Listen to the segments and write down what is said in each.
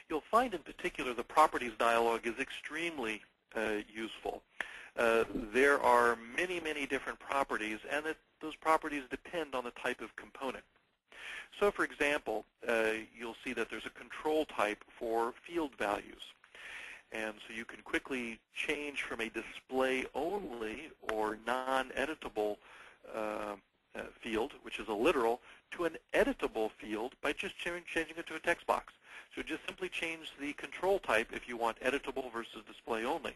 you'll find in particular the properties dialog is extremely useful. There are many, many different properties, and those properties depend on the type of component. So for example, you'll see that there's a control type for field values. And so you can quickly change from a display-only or non-editable field, which is a literal, to an editable field by just changing it to a text box. So just simply change the control type if you want editable versus display only.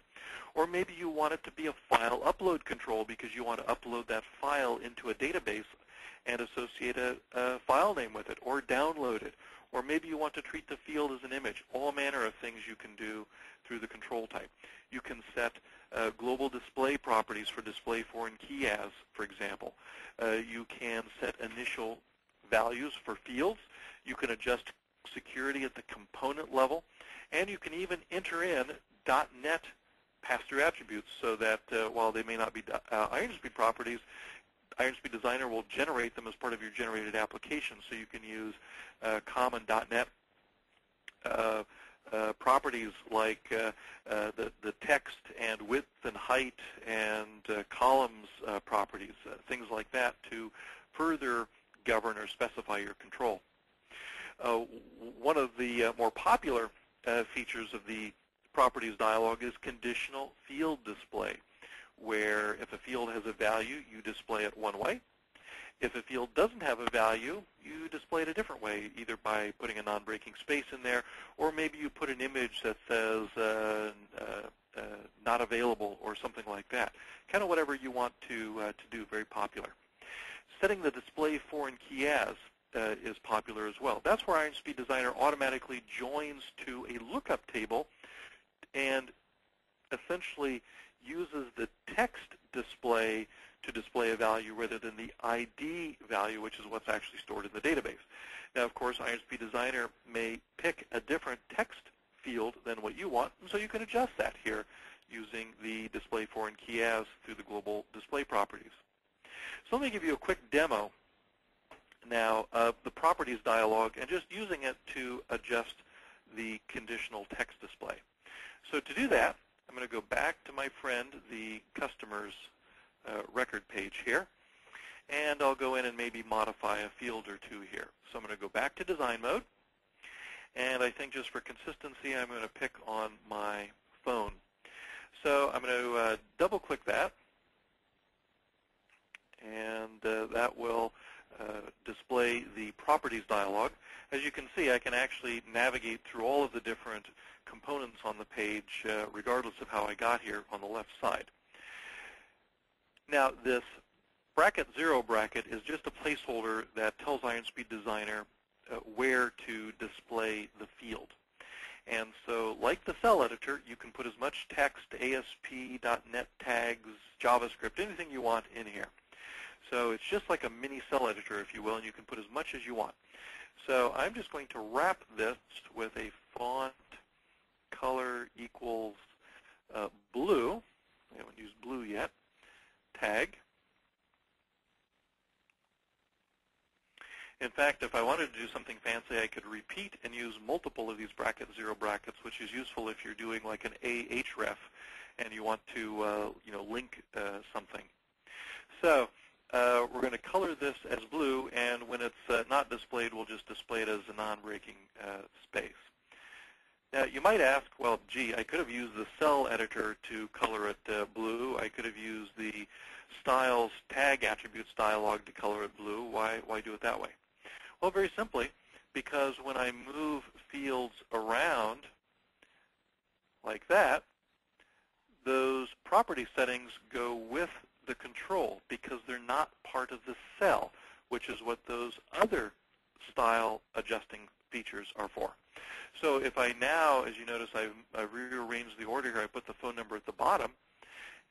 Or maybe you want it to be a file upload control because you want to upload that file into a database and associate a file name with it, or download it. Or maybe you want to treat the field as an image. All manner of things you can do through the control type. You can set global display properties for display foreign key as, for example. You can set initial values for fields. You can adjust security at the component level. And you can even enter in .NET pass-through attributes so that while they may not be IronSpeed properties, IronSpeed Designer will generate them as part of your generated application. So you can use common .NET properties like the text and width and height and columns properties, things like that, to further govern or specify your control. One of the more popular features of the properties dialog is conditional field display, where if a field has a value, you display it one way. If a field doesn't have a value, you display it a different way, either by putting a non-breaking space in there, or maybe you put an image that says not available or something like that. Kind of whatever you want to do, very popular. Setting the display foreign key as is popular as well. That's where IronSpeed Designer automatically joins to a lookup table and essentially uses the text display to display a value rather than the ID value, which is what's actually stored in the database. Now, of course, IronSpeed Designer may pick a different text field than what you want, and so you can adjust that here using the display foreign key as through the global display properties. So let me give you a quick demo now of the properties dialog and just using it to adjust the conditional text display. So to do that, I'm going to go back to my friend, the customer's record page here, and I'll go in and maybe modify a field or two here. So I'm going to go back to design mode, and I think just for consistency, I'm going to pick on my phone. So I'm going to double-click that, and that will display the properties dialog. As you can see, I can actually navigate through all of the different components on the page regardless of how I got here on the left side. Now, this bracket 0 bracket is just a placeholder that tells IronSpeed Designer where to display the field. And so, like the cell editor, you can put as much text, ASP, .NET tags, JavaScript, anything you want in here. So it's just like a mini cell editor, if you will, and you can put as much as you want. So I'm just going to wrap this with a font color equals blue. I haven't used blue yet. Tag. In fact, if I wanted to do something fancy, I could repeat and use multiple of these bracket 0 brackets, which is useful if you're doing like an ahref and you want to link something. So we're going to color this as blue, and when it's not displayed, we'll just display it as a non-breaking space. Now, you might ask, well, gee, I could have used the cell editor to color it blue. I could have used the styles tag attributes dialog to color it blue. Why do it that way? Well, very simply, because when I move fields around like that, those property settings go with the control because they're not part of the cell, which is what those other style adjusting features are for. So if I now, as you notice, I've rearranged the order here. I put the phone number at the bottom.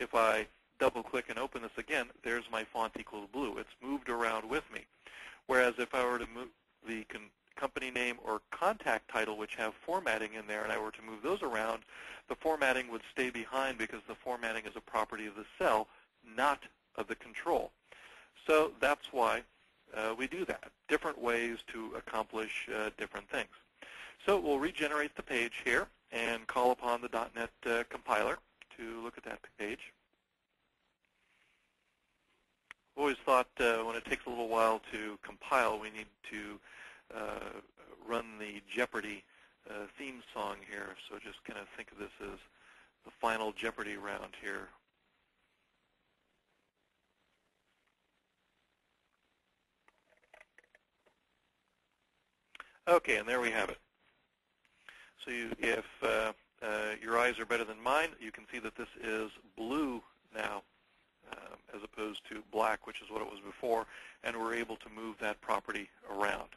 If I double-click and open this again, there's my font equals blue. It's moved around with me. Whereas if I were to move the company name or contact title, which have formatting in there, and I were to move those around, the formatting would stay behind because the formatting is a property of the cell, not of the control. So that's why we do that. Different ways to accomplish different things. So we'll regenerate the page here and call upon the .NET compiler to look at that page. I've always thought when it takes a little while to compile, we need to run the Jeopardy theme song here. So just kind of think of this as the final Jeopardy round here. Okay, and there we have it. So if your eyes are better than mine, you can see that this is blue now, as opposed to black, which is what it was before, and we're able to move that property around.